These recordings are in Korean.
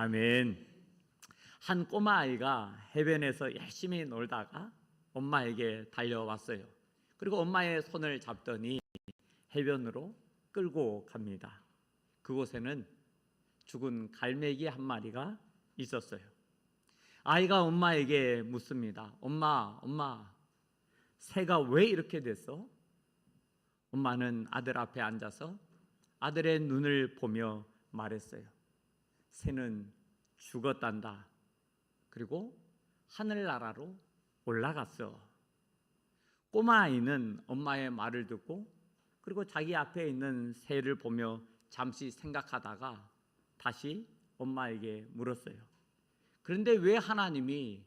아멘. 한 꼬마 아이가 해변에서 열심히 놀다가 엄마에게 달려왔어요. 그리고 엄마의 손을 잡더니 해변으로 끌고 갑니다. 그곳에는 죽은 갈매기 한 마리가 있었어요. 아이가 엄마에게 묻습니다. 엄마, 새가 왜 이렇게 됐어? 엄마는 아들 앞에 앉아서 아들의 눈을 보며 말했어요. 새는 죽었단다. 그리고 하늘나라로 올라갔어. 꼬마 아이는 엄마의 말을 듣고 그리고 자기 앞에 있는 새를 보며 잠시 생각하다가 다시 엄마에게 물었어요. 그런데 왜 하나님이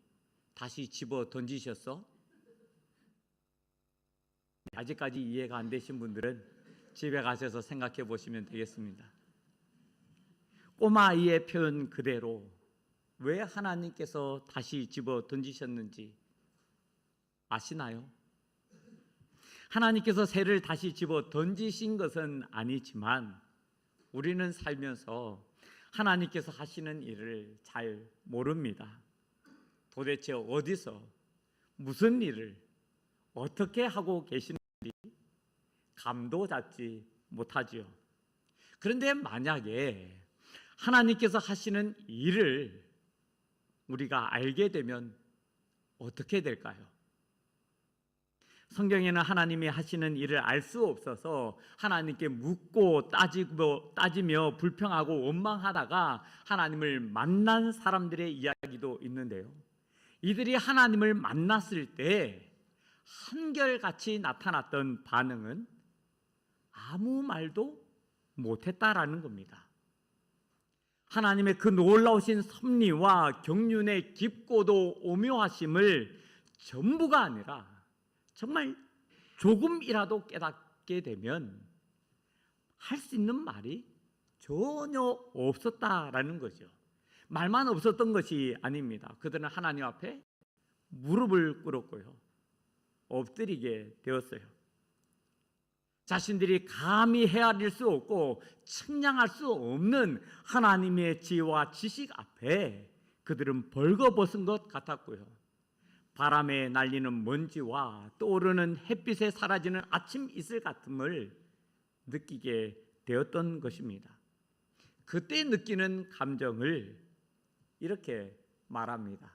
다시 집어 던지셨어? 아직까지 이해가 안 되신 분들은 집에 가셔서 생각해 보시면 되겠습니다. 꼬마 아이의 표현 그대로 왜 하나님께서 다시 집어 던지셨는지 아시나요? 하나님께서 새를 다시 집어 던지신 것은 아니지만 우리는 살면서 하나님께서 하시는 일을 잘 모릅니다. 도대체 어디서 무슨 일을 어떻게 하고 계시는지 감도 잡지 못하지요. 그런데 만약에 하나님께서 하시는 일을 우리가 알게 되면 어떻게 될까요? 성경에는 하나님이 하시는 일을 알 수 없어서 하나님께 묻고 따지며 불평하고 원망하다가 하나님을 만난 사람들의 이야기도 있는데요. 이들이 하나님을 만났을 때 한결같이 나타났던 반응은 아무 말도 못했다라는 겁니다. 하나님의 그 놀라우신 섭리와 경륜의 깊고도 오묘하심을 전부가 아니라 정말 조금이라도 깨닫게 되면 할 수 있는 말이 전혀 없었다라는 거죠. 말만 없었던 것이 아닙니다. 그들은 하나님 앞에 무릎을 꿇었고요, 엎드리게 되었어요. 자신들이 감히 헤아릴 수 없고 측량할 수 없는 하나님의 지혜와 지식 앞에 그들은 벌거벗은 것 같았고요. 바람에 날리는 먼지와 떠오르는 햇빛에 사라지는 아침 이슬 같음을 느끼게 되었던 것입니다. 그때 느끼는 감정을 이렇게 말합니다.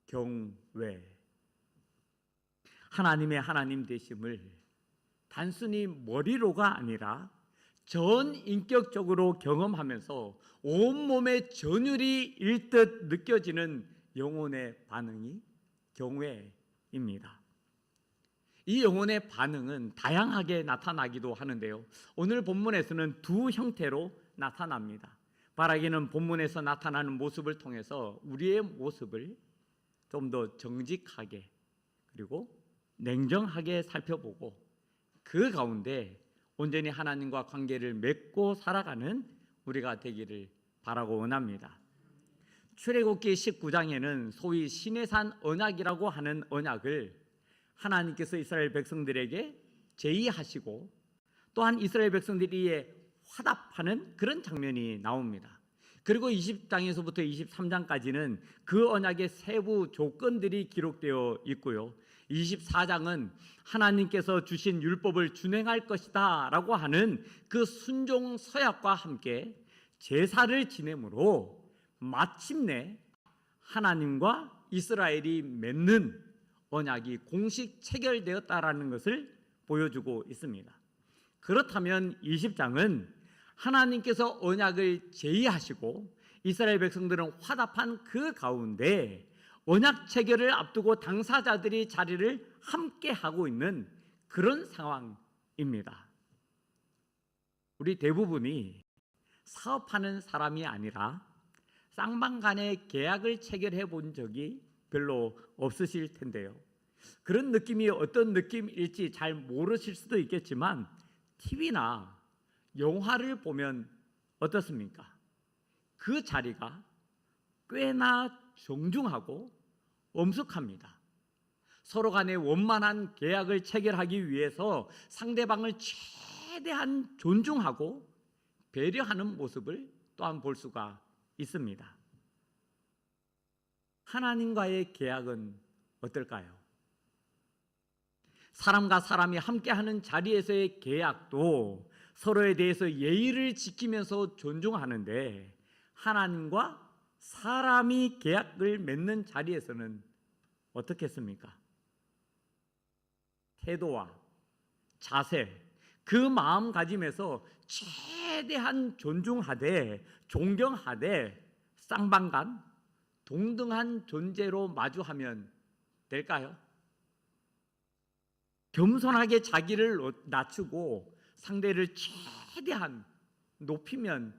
경외. 하나님의 하나님 되심을 단순히 머리로가 아니라 전 인격적으로 경험하면서 온몸의 전율이 일듯 느껴지는 영혼의 반응이 경외입니다. 이 영혼의 반응은 다양하게 나타나기도 하는데요. 오늘 본문에서는 두 형태로 나타납니다. 바라기는 본문에서 나타나는 모습을 통해서 우리의 모습을 좀 더 정직하게 그리고 냉정하게 살펴보고 그 가운데 온전히 하나님과 관계를 맺고 살아가는 우리가 되기를 바라고 원합니다. 출애굽기 19장에는 소위 시내산 언약이라고 하는 언약을 하나님께서 이스라엘 백성들에게 제의하시고 또한 이스라엘 백성들이 이에 화답하는 그런 장면이 나옵니다. 그리고 20장에서부터 23장까지는 그 언약의 세부 조건들이 기록되어 있고요. 24장은 하나님께서 주신 율법을 준행할 것이다 라고 하는 그 순종 서약과 함께 제사를 지내므로 마침내 하나님과 이스라엘이 맺는 언약이 공식 체결되었다라는 것을 보여주고 있습니다. 그렇다면 20장은 하나님께서 언약을 제의하시고 이스라엘 백성들은 화답한 그 가운데 언약 체결을 앞두고 당사자들이 자리를 함께 하고 있는 그런 상황입니다. 우리 대부분이 사업하는 사람이 아니라 쌍방간의 계약을 체결해 본 적이 별로 없으실 텐데요. 그런 느낌이 어떤 느낌일지 잘 모르실 수도 있겠지만 TV나 영화를 보면 어떻습니까? 그 자리가 꽤나 정중하고 엄숙합니다. 서로 간에 원만한 계약을 체결하기 위해서 상대방을 최대한 존중하고 배려하는 모습을 또한 볼 수가 있습니다. 하나님과의 계약은 어떨까요? 사람과 사람이 함께하는 자리에서의 계약도 서로에 대해서 예의를 지키면서 존중하는데, 하나님과 사람이 계약을 맺는 자리에서는 어떻겠습니까? 태도와 자세, 그 마음가짐에서 최대한 존중하되 존경하되 쌍방간 동등한 존재로 마주하면 될까요? 겸손하게 자기를 낮추고 상대를 최대한 높이면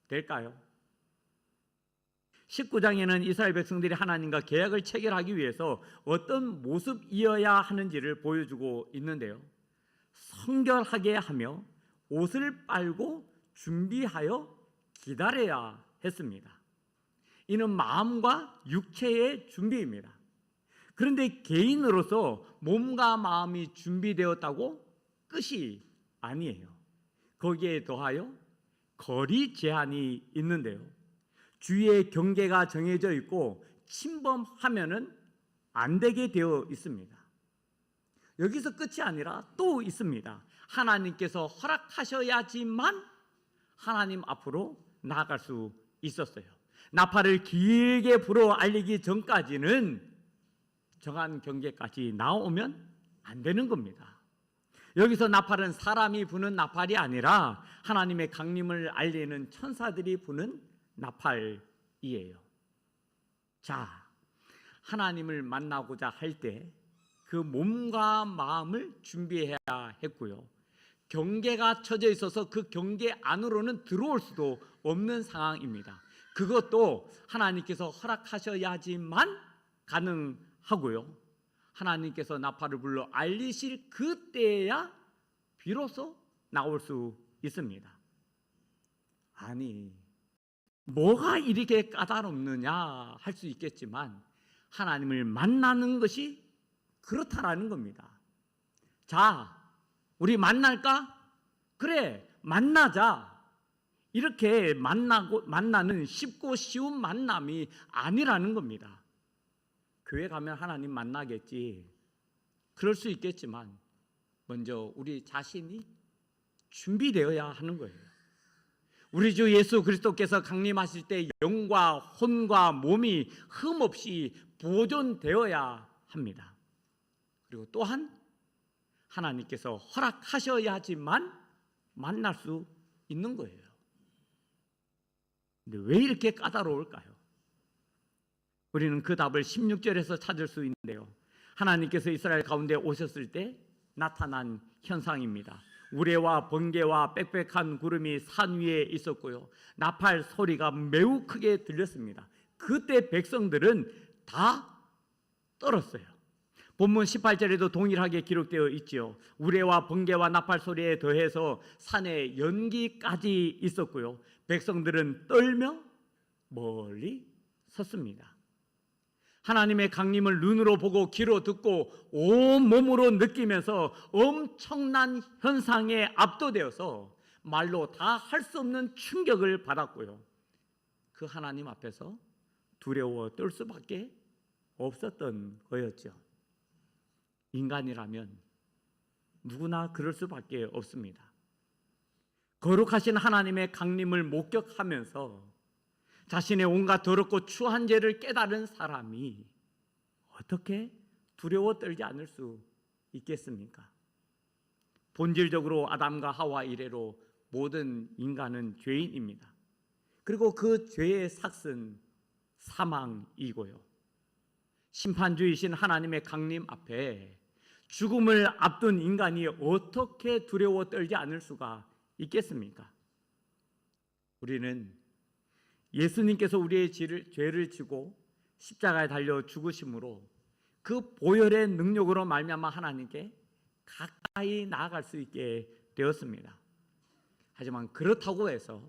될까요? 19장에는 이스라엘 백성들이 하나님과 계약을 체결하기 위해서 어떤 모습이어야 하는지를 보여주고 있는데요, 성결하게 하며 옷을 빨고 준비하여 기다려야 했습니다. 이는 마음과 육체의 준비입니다. 그런데 개인으로서 몸과 마음이 준비되었다고 끝이 아니에요. 거기에 더하여 거리 제한이 있는데요, 주위의 경계가 정해져 있고 침범하면은 안 되게 되어 있습니다. 여기서 끝이 아니라 또 있습니다. 하나님께서 허락하셔야지만 하나님 앞으로 나아갈 수 있었어요. 나팔을 길게 불어 알리기 전까지는 정한 경계까지 나오면 안 되는 겁니다. 여기서 나팔은 사람이 부는 나팔이 아니라 하나님의 강림을 알리는 천사들이 부는 나팔이에요. 자, 하나님을 만나고자 할 때 그 몸과 마음을 준비해야 했고요, 경계가 쳐져 있어서 그 경계 안으로는 들어올 수도 없는 상황입니다. 그것도 하나님께서 허락하셔야지만 가능하고요, 하나님께서 나팔을 불러 알리실 그때야 비로소 나올 수 있습니다. 아니, 뭐가 이렇게 까다롭느냐 할 수 있겠지만 하나님을 만나는 것이 그렇다라는 겁니다. 자, 우리 만날까? 그래, 만나자. 이렇게 만나는 쉽고 쉬운 만남이 아니라는 겁니다. 교회 가면 하나님 만나겠지, 그럴 수 있겠지만 먼저 우리 자신이 준비되어야 하는 거예요. 우리 주 예수 그리스도께서 강림하실 때 영과 혼과 몸이 흠없이 보존되어야 합니다. 그리고 또한 하나님께서 허락하셔야지만 만날 수 있는 거예요. 근데 왜 이렇게 까다로울까요? 우리는 그 답을 16절에서 찾을 수 있는데요, 하나님께서 이스라엘 가운데 오셨을 때 나타난 현상입니다. 우레와 번개와 빽빽한 구름이 산 위에 있었고요, 나팔 소리가 매우 크게 들렸습니다. 그때 백성들은 다 떨었어요. 본문 18절에도 동일하게 기록되어 있지요. 우레와 번개와 나팔 소리에 더해서 산에 연기까지 있었고요, 백성들은 떨며 멀리 섰습니다. 하나님의 강림을 눈으로 보고 귀로 듣고 온 몸으로 느끼면서 엄청난 현상에 압도되어서 말로 다 할 수 없는 충격을 받았고요, 그 하나님 앞에서 두려워 떨 수밖에 없었던 거였죠. 인간이라면 누구나 그럴 수밖에 없습니다. 거룩하신 하나님의 강림을 목격하면서 자신의 온갖 더럽고 추한 죄를 깨달은 사람이 어떻게 두려워 떨지 않을 수 있겠습니까? 본질적으로 아담과 하와 이래로 모든 인간은 죄인입니다. 그리고 그 죄의 삭은 사망이고요, 심판주이신 하나님의 강림 앞에 죽음을 앞둔 인간이 어떻게 두려워 떨지 않을 수가 있겠습니까? 우리는 예수님께서 우리의 죄를 지고 십자가에 달려 죽으심으로 그 보혈의 능력으로 말미암아 하나님께 가까이 나아갈 수 있게 되었습니다. 하지만 그렇다고 해서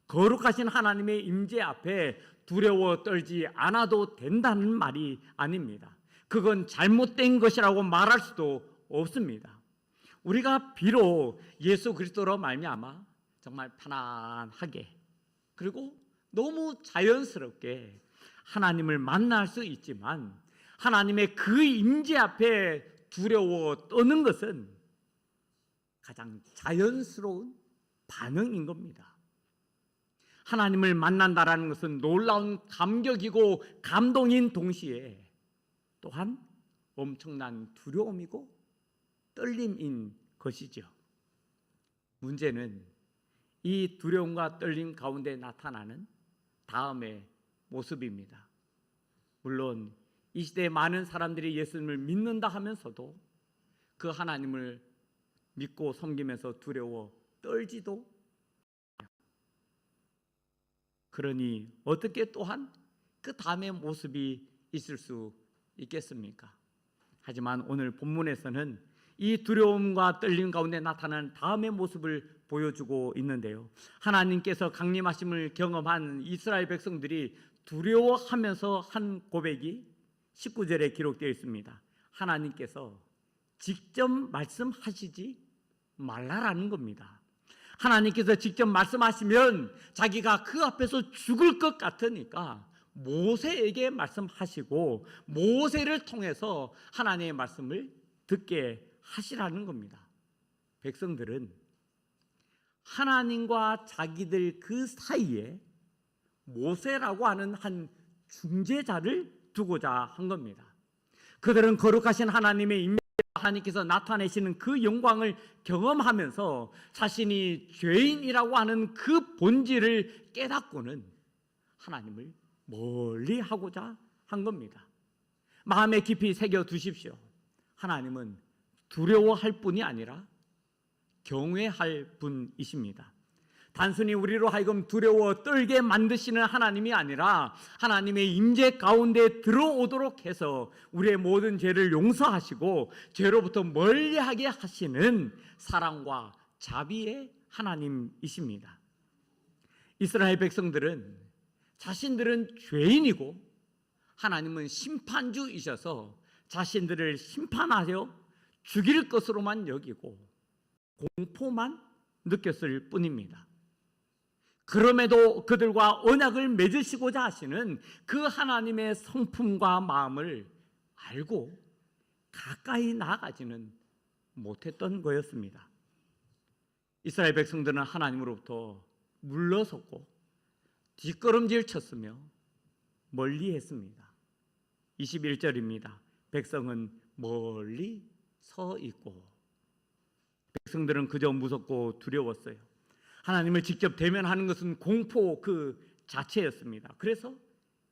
거룩하신 하나님의 임재 앞에 두려워 떨지 않아도 된다는 말이 아닙니다. 그건 잘못된 것이라고 말할 수도 없습니다. 우리가 비록 예수 그리스도로 말미암아 정말 편안하게, 그리고 너무 자연스럽게 하나님을 만날 수 있지만 하나님의 그 임재 앞에 두려워 떠는 것은 가장 자연스러운 반응인 겁니다. 하나님을 만난다라는 것은 놀라운 감격이고 감동인 동시에 또한 엄청난 두려움이고 떨림인 것이죠. 문제는 이 두려움과 떨림 가운데 나타나는 다음의 모습입니다. 물론 이 시대에 많은 사람들이 예수님을 믿는다 하면서도 그 하나님을 믿고 섬기면서 두려워 떨지도 않아요. 그러니 어떻게 또한 그 다음의 모습이 있을 수 있겠습니까? 하지만 오늘 본문에서는 이 두려움과 떨림 가운데 나타나는 다음의 모습을 보여주고 있는데요. 하나님께서 강림하심을 경험한 이스라엘 백성들이 두려워하면서 한 고백이 19절에 기록되어 있습니다. 하나님께서 직접 말씀하시지 말라라는 겁니다. 하나님께서 직접 말씀하시면 자기가 그 앞에서 죽을 것 같으니까 모세에게 말씀하시고 모세를 통해서 하나님의 말씀을 듣게 하시라는 겁니다. 백성들은 하나님과 자기들 그 사이에 모세라고 하는 한 중재자를 두고자 한 겁니다. 그들은 거룩하신 하나님의 임재, 하나님께서 나타내시는 그 영광을 경험하면서 자신이 죄인이라고 하는 그 본질을 깨닫고는 하나님을 멀리하고자 한 겁니다. 마음에 깊이 새겨 두십시오. 하나님은 두려워할 뿐이 아니라 경외할 분이십니다. 단순히 우리로 하여금 두려워 떨게 만드시는 하나님이 아니라 하나님의 임재 가운데 들어오도록 해서 우리의 모든 죄를 용서하시고 죄로부터 멀리하게 하시는 사랑과 자비의 하나님이십니다. 이스라엘 백성들은 자신들은 죄인이고 하나님은 심판주이셔서 자신들을 심판하여 죽일 것으로만 여기고 공포만 느꼈을 뿐입니다. 그럼에도 그들과 언약을 맺으시고자 하시는 그 하나님의 성품과 마음을 알고 가까이 나아가지는 못했던 거였습니다. 이스라엘 백성들은 하나님으로부터 물러섰고 뒷걸음질 쳤으며 멀리했습니다. 21절입니다. 백성은 멀리 서 있고, 백성들은 그저 무섭고 두려웠어요. 하나님을 직접 대면하는 것은 공포 그 자체였습니다. 그래서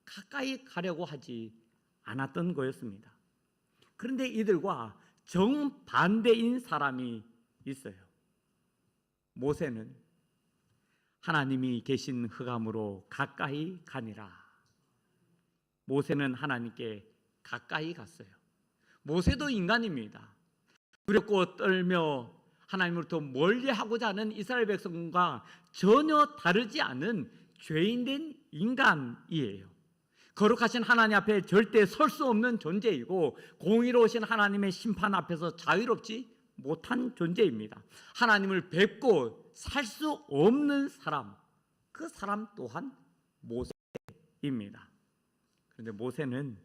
가까이 가려고 하지 않았던 거였습니다. 그런데 이들과 정반대인 사람이 있어요. 모세는 하나님이 계신 흑암으로 가까이 가니라. 모세는 하나님께 가까이 갔어요. 모세도 인간입니다. 두렵고 떨며 하나님으로부터 멀리하고자 하는 이스라엘 백성과 전혀 다르지 않은 죄인된 인간이에요. 거룩하신 하나님 앞에 절대 설 수 없는 존재이고 공의로우신 하나님의 심판 앞에서 자유롭지 못한 존재입니다. 하나님을 뵙고 살 수 없는 사람, 그 사람 또한 모세입니다. 그런데 모세는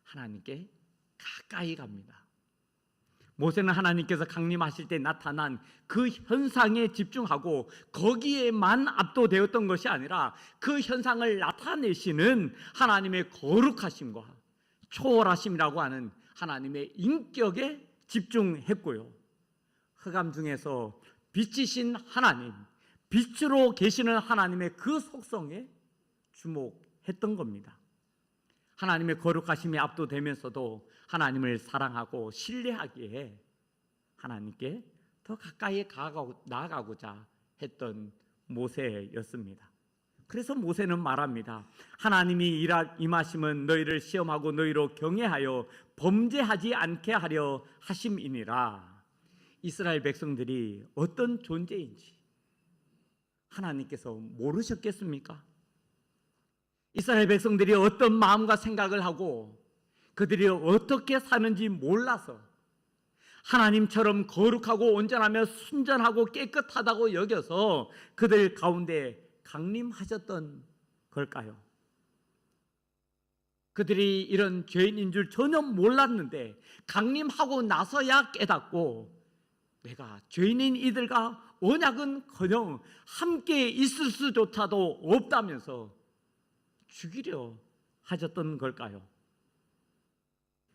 하나님께 가까이 갑니다. 모세는 하나님께서 강림하실 때 나타난 그 현상에 집중하고 거기에만 압도되었던 것이 아니라 그 현상을 나타내시는 하나님의 거룩하심과 초월하심이라고 하는 하나님의 인격에 집중했고요. 흑암 중에서 빛이신 하나님, 빛으로 계시는 하나님의 그 속성에 주목했던 겁니다. 하나님의 거룩하심이 압도되면서도 하나님을 사랑하고 신뢰하기에 하나님께 더 가까이 나아가고자 했던 모세였습니다. 그래서 모세는 말합니다. 하나님이 임하심은 너희를 시험하고 너희로 경외하여 범죄하지 않게 하려 하심이니라. 이스라엘 백성들이 어떤 존재인지 하나님께서 모르셨겠습니까? 이스라엘 백성들이 어떤 마음과 생각을 하고 그들이 어떻게 사는지 몰라서 하나님처럼 거룩하고 온전하며 순전하고 깨끗하다고 여겨서 그들 가운데 강림하셨던 걸까요? 그들이 이런 죄인인 줄 전혀 몰랐는데 강림하고 나서야 깨닫고 내가 죄인인 이들과 언약은커녕 함께 있을 수조차도 없다면서 죽이려 하셨던 걸까요?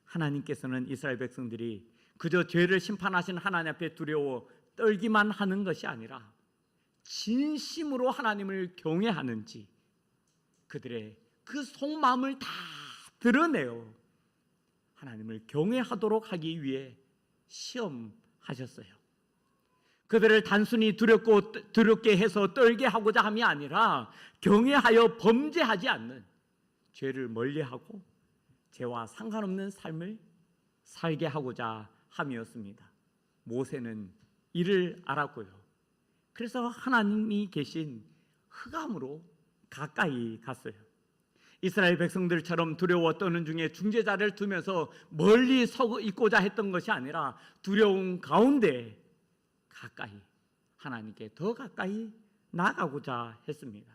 하나님께서는 이스라엘 백성들이 그저 죄를 심판하신 하나님 앞에 두려워 떨기만 하는 것이 아니라 진심으로 하나님을 경외하는지 그들의 그 속마음을 다 드러내어 하나님을 경외하도록 하기 위해 시험하셨어요. 그들을 단순히 두렵게 해서 떨게 하고자 함이 아니라 경외하여 범죄하지 않는, 죄를 멀리하고 죄와 상관없는 삶을 살게 하고자 함이었습니다. 모세는 이를 알았고요. 그래서 하나님이 계신 흑암으로 가까이 갔어요. 이스라엘 백성들처럼 두려워 떠는 중에 중재자를 두면서 멀리 서 있고자 했던 것이 아니라 두려움 가운데 가까이, 하나님께 더 가까이 나아가고자 했습니다.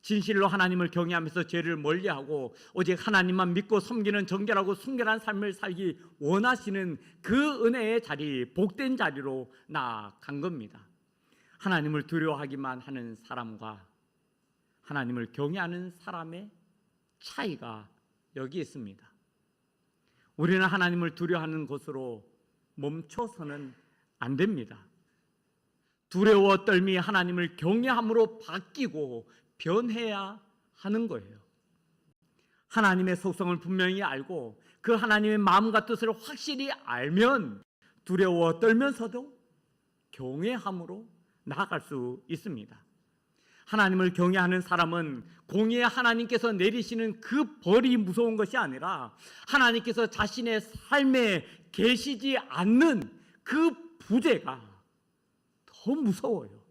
진실로 하나님을 경외하면서 죄를 멀리하고 오직 하나님만 믿고 섬기는 정결하고 순결한 삶을 살기 원하시는 그 은혜의 자리, 복된 자리로 나아간 겁니다. 하나님을 두려워하기만 하는 사람과 하나님을 경외하는 사람의 차이가 여기 있습니다. 우리는 하나님을 두려워하는 것으로 멈춰서는 안 됩니다. 두려워 떨미 하나님을 경외함으로 바뀌고 변해야 하는 거예요. 하나님의 속성을 분명히 알고 그 하나님의 마음과 뜻을 확실히 알면 두려워 떨면서도 경외함으로 나아갈 수 있습니다. 하나님을 경외하는 사람은 공의의 하나님께서 내리시는 그 벌이 무서운 것이 아니라 하나님께서 자신의 삶에 계시지 않는 그 부재가 더 무서워요.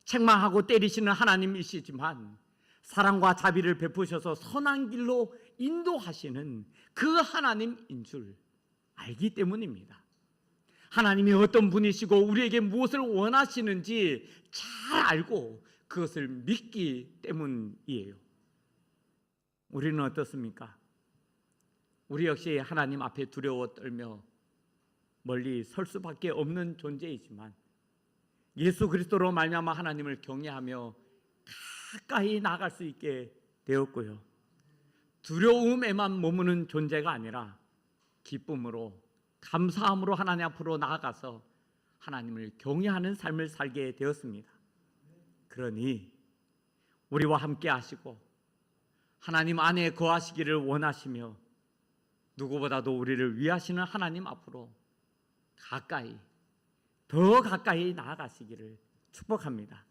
책망하고 때리시는 하나님이시지만 사랑과 자비를 베푸셔서 선한 길로 인도하시는 그 하나님인 줄 알기 때문입니다. 하나님이 어떤 분이시고 우리에게 무엇을 원하시는지 잘 알고 그것을 믿기 때문이에요. 우리는 어떻습니까? 우리 역시 하나님 앞에 두려워 떨며 멀리 설 수밖에 없는 존재이지만 예수 그리스도로 말미암아 하나님을 경외하며 가까이 나아갈 수 있게 되었고요. 두려움에만 머무는 존재가 아니라 기쁨으로, 감사함으로 하나님 앞으로 나아가서 하나님을 경외하는 삶을 살게 되었습니다. 그러니 우리와 함께 하시고 하나님 안에 거하시기를 원하시며 누구보다도 우리를 위하시는 하나님 앞으로 가까이, 더 가까이 나아가시기를 축복합니다.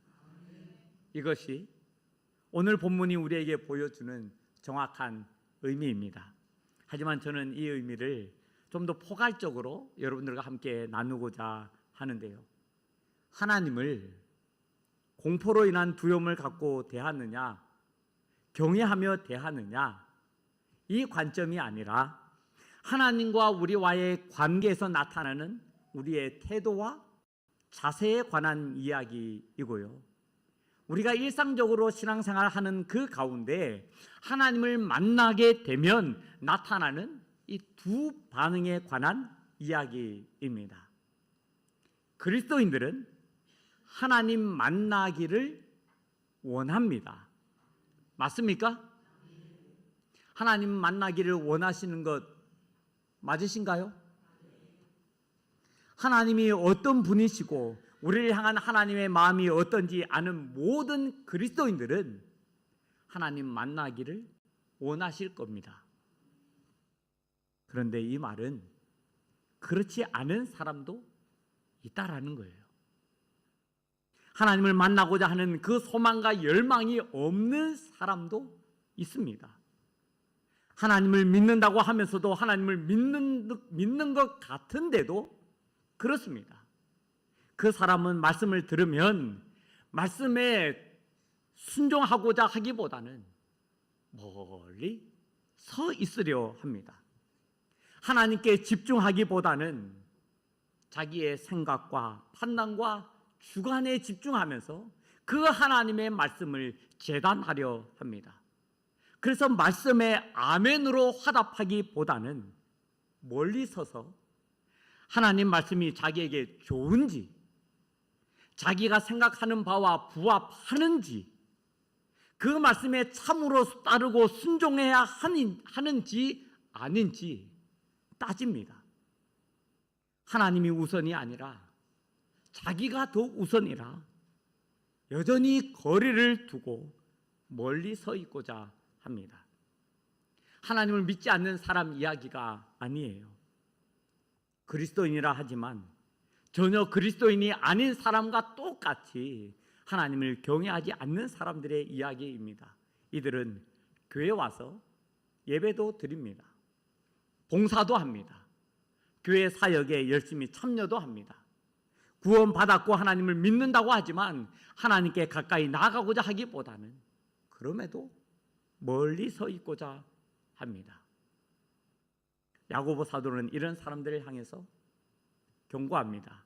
이것이 오늘 본문이 우리에게 보여주는 정확한 의미입니다. 하지만 저는 이 의미를 좀 더 포괄적으로 여러분들과 함께 나누고자 하는데요. 하나님을 공포로 인한 두려움을 갖고 대하느냐, 경외하며 대하느냐, 이 관점이 아니라 하나님과 우리와의 관계에서 나타나는 우리의 태도와 자세에 관한 이야기이고요. 우리가 일상적으로 신앙생활하는 그 가운데 하나님을 만나게 되면 나타나는 이 두 반응에 관한 이야기입니다. 그리스도인들은 하나님 만나기를 원합니다. 맞습니까? 하나님 만나기를 원하시는 것 맞으신가요? 하나님이 어떤 분이시고 우리를 향한 하나님의 마음이 어떤지 아는 모든 그리스도인들은 하나님 만나기를 원하실 겁니다. 그런데 이 말은 그렇지 않은 사람도 있다라는 거예요. 하나님을 만나고자 하는 그 소망과 열망이 없는 사람도 있습니다. 하나님을 믿는다고 하면서도 하나님을 믿는 것 같은데도 그렇습니다. 그 사람은 말씀을 들으면 말씀에 순종하고자 하기보다는 멀리 서 있으려 합니다. 하나님께 집중하기보다는 자기의 생각과 판단과 주관에 집중하면서 그 하나님의 말씀을 재단하려 합니다. 그래서 말씀에 아멘으로 화답하기보다는 멀리 서서 하나님 말씀이 자기에게 좋은지, 자기가 생각하는 바와 부합하는지, 그 말씀에 참으로 따르고 순종해야 하는지 아닌지 따집니다. 하나님이 우선이 아니라 자기가 더 우선이라 여전히 거리를 두고 멀리 서 있고자 합니다. 하나님을 믿지 않는 사람 이야기가 아니에요. 그리스도인이라 하지만 전혀 그리스도인이 아닌 사람과 똑같이 하나님을 경외하지 않는 사람들의 이야기입니다. 이들은 교회 와서 예배도 드립니다. 봉사도 합니다. 교회 사역에 열심히 참여도 합니다. 구원받았고 하나님을 믿는다고 하지만 하나님께 가까이 나아가고자 하기보다는 그럼에도 멀리 서 있고자 합니다. 야고보 사도는 이런 사람들을 향해서 경고합니다.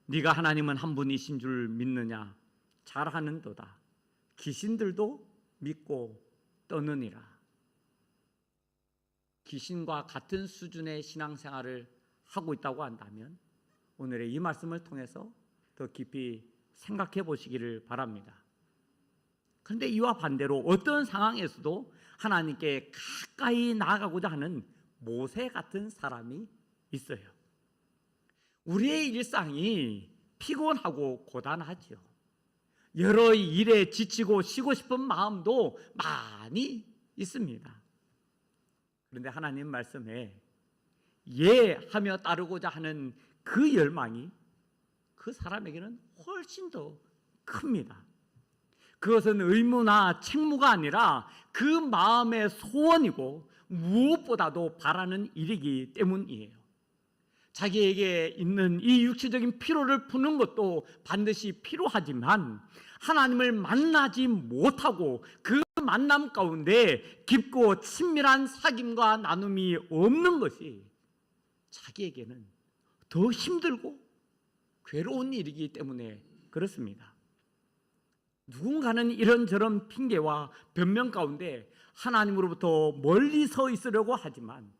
네가 하나님은 한 분이신 줄 믿느냐? 잘하는도다. 귀신들도 믿고 떠느니라. 귀신과 같은 수준의 신앙생활을 하고 있다고 한다면 오늘의 이 말씀을 통해서 더 깊이 생각해 보시기를 바랍니다. 그런데 이와 반대로 어떤 상황에서도 하나님께 가까이 나아가고자 하는 모세 같은 사람이 있어요. 우리의 일상이 피곤하고 고단하지요. 여러 일에 지치고 쉬고 싶은 마음도 많이 있습니다. 그런데 하나님 말씀에 예하며 따르고자 하는 그 열망이 그 사람에게는 훨씬 더 큽니다. 그것은 의무나 책무가 아니라 그 마음의 소원이고 무엇보다도 바라는 일이기 때문이에요. 자기에게 있는 이 육체적인 피로를 푸는 것도 반드시 필요하지만 하나님을 만나지 못하고 그 만남 가운데 깊고 친밀한 사귐과 나눔이 없는 것이 자기에게는 더 힘들고 괴로운 일이기 때문에 그렇습니다. 누군가는 이런저런 핑계와 변명 가운데 하나님으로부터 멀리 서 있으려고 하지만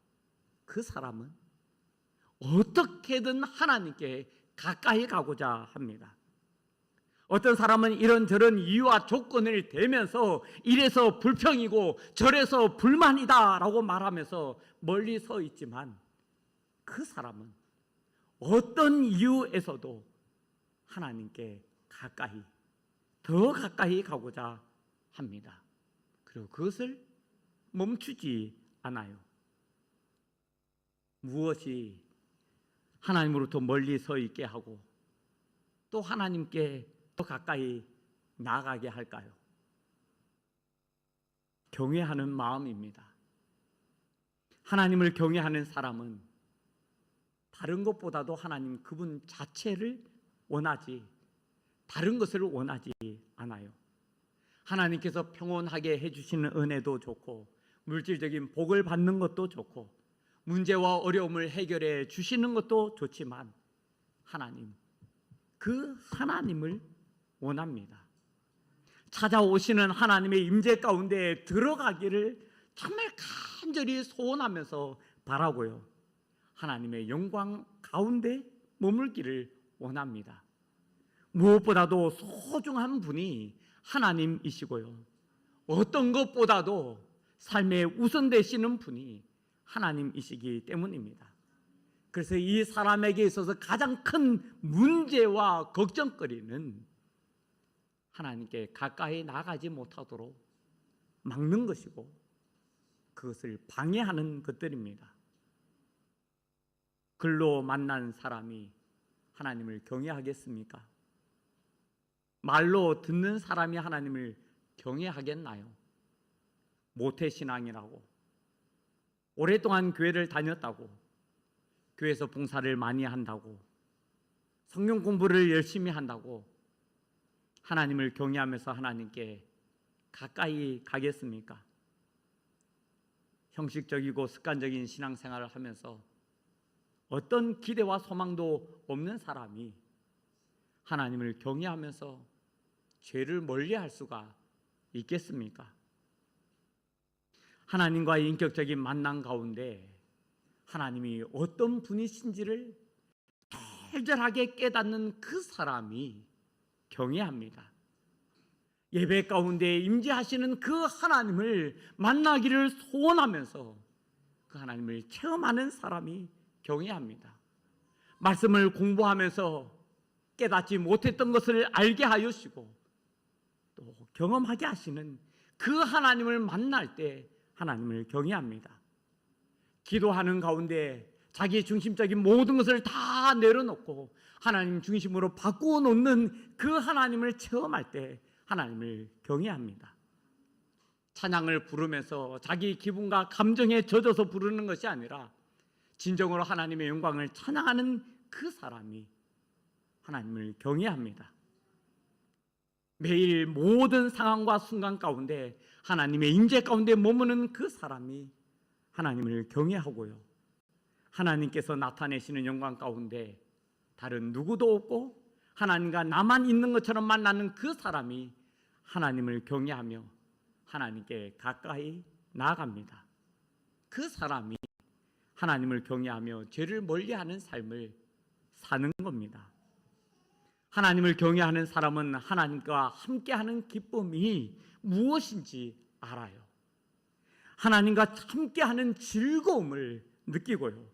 그 사람은 어떻게든 하나님께 가까이 가고자 합니다. 어떤 사람은 이런저런 이유와 조건을 대면서 이래서 불평이고 저래서 불만이다라고 말하면서 멀리 서 있지만 그 사람은 어떤 이유에서도 하나님께 가까이, 더 가까이 가고자 합니다. 그리고 그것을 멈추지 않아요. 무엇이 하나님으로부터 멀리 서 있게 하고 또 하나님께 더 가까이 나아가게 할까요? 경외하는 마음입니다. 하나님을 경외하는 사람은 다른 것보다도 하나님 그분 자체를 원하지 다른 것을 원하지 않아요. 하나님께서 평온하게 해주시는 은혜도 좋고 물질적인 복을 받는 것도 좋고 문제와 어려움을 해결해 주시는 것도 좋지만 하나님, 그 하나님을 원합니다. 찾아오시는 하나님의 임재 가운데 들어가기를 정말 간절히 소원하면서 바라고요. 하나님의 영광 가운데 머물기를 원합니다. 무엇보다도 소중한 분이 하나님이시고요. 어떤 것보다도 삶에 우선되시는 분이 하나님이시기 때문입니다. 그래서 이 사람에게 있어서 가장 큰 문제와 걱정거리는 하나님께 가까이 나가지 못하도록 막는 것이고 그것을 방해하는 것들입니다. 글로 만난 사람이 하나님을 경외하겠습니까? 말로 듣는 사람이 하나님을 경외하겠나요? 모태신앙이라고 오랫동안 교회를 다녔다고 교회에서 봉사를 많이 한다고 성경 공부를 열심히 한다고 하나님을 경외하면서 하나님께 가까이 가겠습니까? 형식적이고 습관적인 신앙생활을 하면서 어떤 기대와 소망도 없는 사람이 하나님을 경외하면서 죄를 멀리할 수가 있겠습니까? 하나님과의 인격적인 만남 가운데 하나님이 어떤 분이신지를 절절하게 깨닫는 그 사람이 경외합니다. 예배 가운데 임재하시는 그 하나님을 만나기를 소원하면서 그 하나님을 체험하는 사람이 경외합니다. 말씀을 공부하면서 깨닫지 못했던 것을 알게 하시고 또 경험하게 하시는 그 하나님을 만날 때 하나님을 경외합니다. 기도하는 가운데 자기 중심적인 모든 것을 다 내려놓고 하나님 중심으로 바꾸어 놓는 그 하나님을 체험할 때 하나님을 경외합니다. 찬양을 부르면서 자기 기분과 감정에 젖어서 부르는 것이 아니라 진정으로 하나님의 영광을 찬양하는 그 사람이 하나님을 경외합니다. 매일 모든 상황과 순간 가운데 하나님의 임재 가운데 머무는 그 사람이 하나님을 경외하고요, 하나님께서 나타내시는 영광 가운데 다른 누구도 없고 하나님과 나만 있는 것처럼 만나는 그 사람이 하나님을 경외하며 하나님께 가까이 나아갑니다. 그 사람이 하나님을 경외하며 죄를 멀리하는 삶을 사는 겁니다. 하나님을 경외하는 사람은 하나님과 함께하는 기쁨이 무엇인지 알아요. 하나님과 함께하는 즐거움을 느끼고요,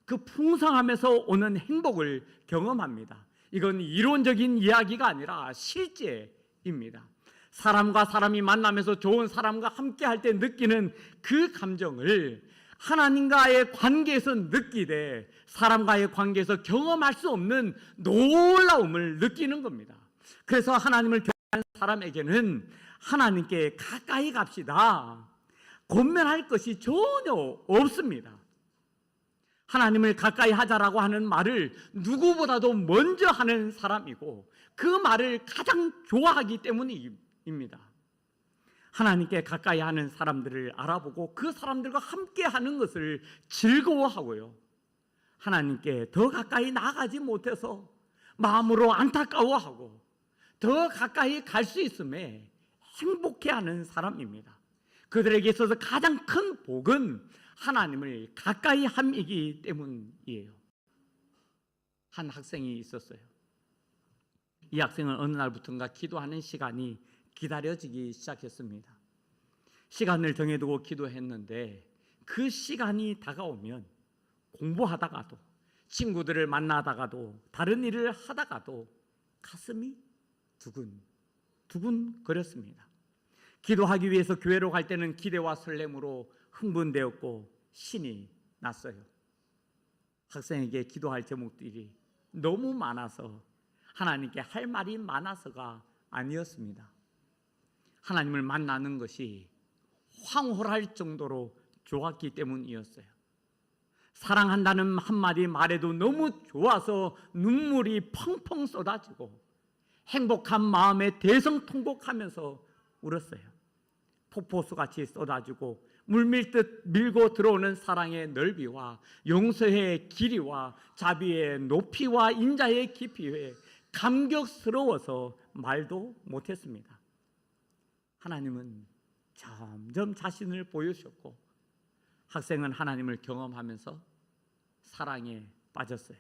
그 풍성함에서 오는 행복을 경험합니다. 이건 이론적인 이야기가 아니라 실제입니다. 사람과 사람이 만나면서 좋은 사람과 함께할 때 느끼는 그 감정을 하나님과의 관계에서 느끼되 사람과의 관계에서 경험할 수 없는 놀라움을 느끼는 겁니다. 그래서 하나님을 경외하는 사람에게는 하나님께 가까이 갑시다, 권면할 것이 전혀 없습니다. 하나님을 가까이 하자라고 하는 말을 누구보다도 먼저 하는 사람이고 그 말을 가장 좋아하기 때문입니다. 하나님께 가까이 하는 사람들을 알아보고 그 사람들과 함께 하는 것을 즐거워하고요, 하나님께 더 가까이 나가지 못해서 마음으로 안타까워하고 더 가까이 갈 수 있음에 행복해하는 사람입니다. 그들에게 있어서 가장 큰 복은 하나님을 가까이 함이기 때문이에요. 한 학생이 있었어요. 이 학생은 어느 날부터인가 기도하는 시간이 기다려지기 시작했습니다. 시간을 정해두고 기도했는데 그 시간이 다가오면 공부하다가도 친구들을 만나다가도 다른 일을 하다가도 가슴이 두근두근 거렸습니다. 기도하기 위해서 교회로 갈 때는 기대와 설렘으로 흥분되었고 신이 났어요. 학생에게 기도할 제목들이 너무 많아서 하나님께 할 말이 많아서가 아니었습니다. 하나님을 만나는 것이 황홀할 정도로 좋았기 때문이었어요. 사랑한다는 한마디 말에도 너무 좋아서 눈물이 펑펑 쏟아지고 행복한 마음에 대성통곡하면서 울었어요. 폭포수같이 쏟아지고 물밀듯 밀고 들어오는 사랑의 넓이와 용서의 길이와 자비의 높이와 인자의 깊이에 감격스러워서 말도 못했습니다. 하나님은 점점 자신을 보여주셨고 학생은 하나님을 경험하면서 사랑에 빠졌어요.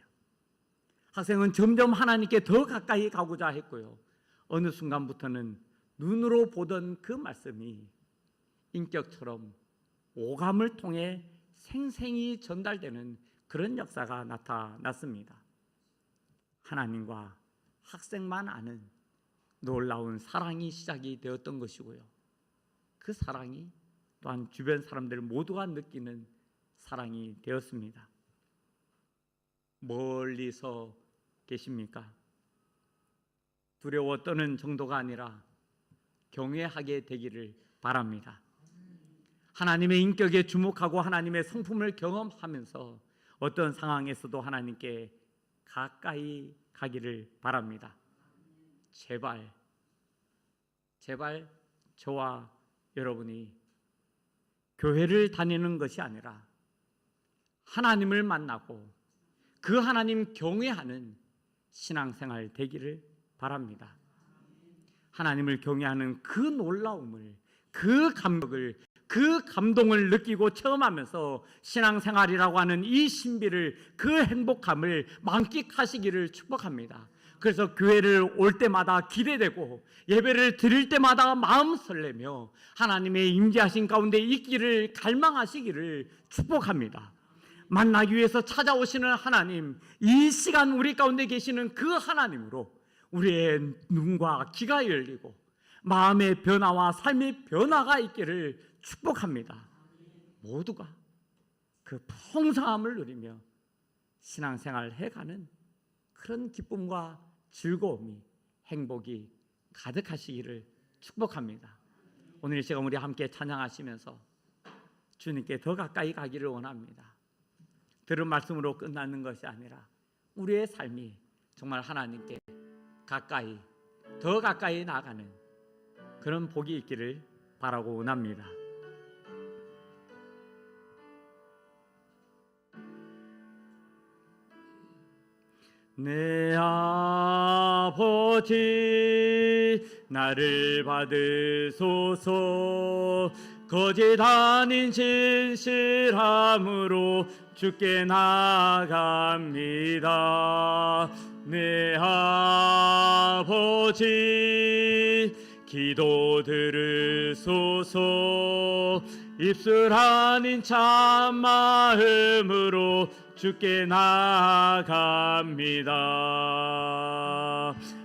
학생은 점점 하나님께 더 가까이 가고자 했고요, 어느 순간부터는 눈으로 보던 그 말씀이 인격처럼 오감을 통해 생생히 전달되는 그런 역사가 나타났습니다. 하나님과 학생만 아는 놀라운 사랑이 시작이 되었던 것이고요, 그 사랑이 또한 주변 사람들 모두가 느끼는 사랑이 되었습니다. 멀리서 계십니까? 두려워 떠는 정도가 아니라 경외하게 되기를 바랍니다. 하나님의 인격에 주목하고 하나님의 성품을 경험하면서 어떤 상황에서도 하나님께 가까이 가기를 바랍니다. 제발 저와 여러분이 교회를 다니는 것이 아니라 하나님을 만나고 그 하나님 경외하는 신앙생활 되기를 바랍니다. 하나님을 경외하는 그 놀라움을, 그 감격을, 그 감동을 느끼고 체험하면서 신앙생활이라고 하는 이 신비를, 그 행복함을 만끽하시기를 축복합니다. 그래서 교회를 올 때마다 기대되고 예배를 드릴 때마다 마음 설레며 하나님의 임재하신 가운데 있기를 갈망하시기를 축복합니다. 만나기 위해서 찾아오시는 하나님, 이 시간 우리 가운데 계시는 그 하나님으로 우리의 눈과 귀가 열리고 마음의 변화와 삶의 변화가 있기를 축복합니다. 모두가 그 풍성함을 누리며 신앙생활을 해가는 그런 기쁨과 즐거움이, 행복이 가득하시기를 축복합니다. 오늘 이 시간 우리 함께 찬양하시면서 주님께 더 가까이 가기를 원합니다. 들은 말씀으로 끝나는 것이 아니라 우리의 삶이 정말 하나님께 가까이, 더 가까이 나가는 그런 복이 있기를 바라고 원합니다. 내 아버지 나를 받으소서. 거짓 아닌 진실함으로 주께 나아갑니다. 내 아버지 기도 들으소서. 입술 아닌 참마음으로 주께 나아갑니다.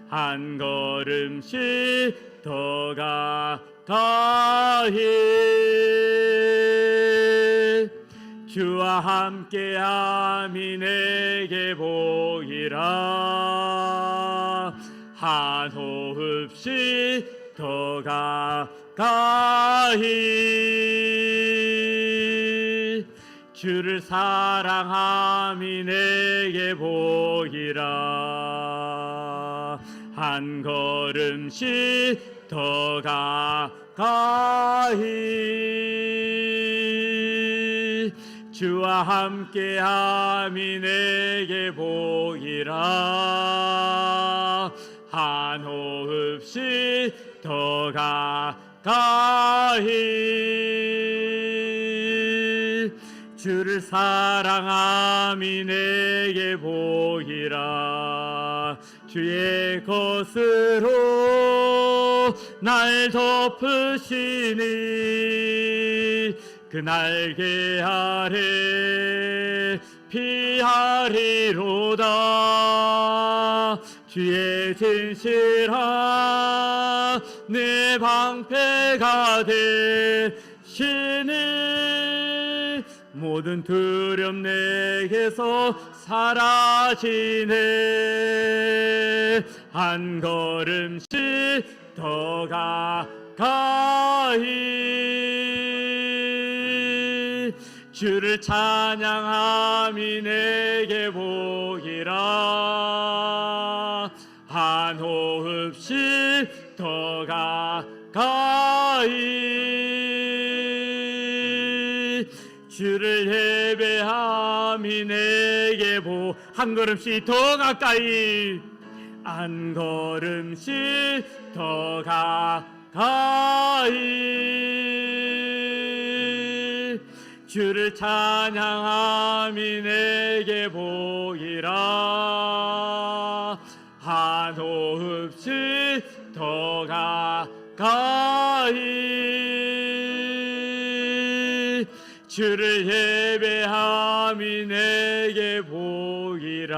한 걸음씩 더 가까이 주와 함께함이 내게 보이라. 한 호흡씩 더 가까이 주를 사랑함이 내게 보이라. 한 걸음씩 더 가까이 주와 함께함이 내게 보이라. 한 호흡씩 더 가까이 주를 사랑함이 내게 보이라. 주의 것으로 날 덮으시니 그 날개 아래 피하리로다. 주의 진실한 내 방패가 되시니 모든 두려움 내게서 사라지네. 한 걸음씩 더 가까이 주를 찬양함이 내게 보이라. 한 호흡씩 더 가까이 주를 예배함이 내게 한 걸음씩 더 가까이, 한 걸음씩 더 가까이 주를 찬양함이 내게 보이라. 한 호흡씩 더 가까이 주를 예배함이 내게 보이라.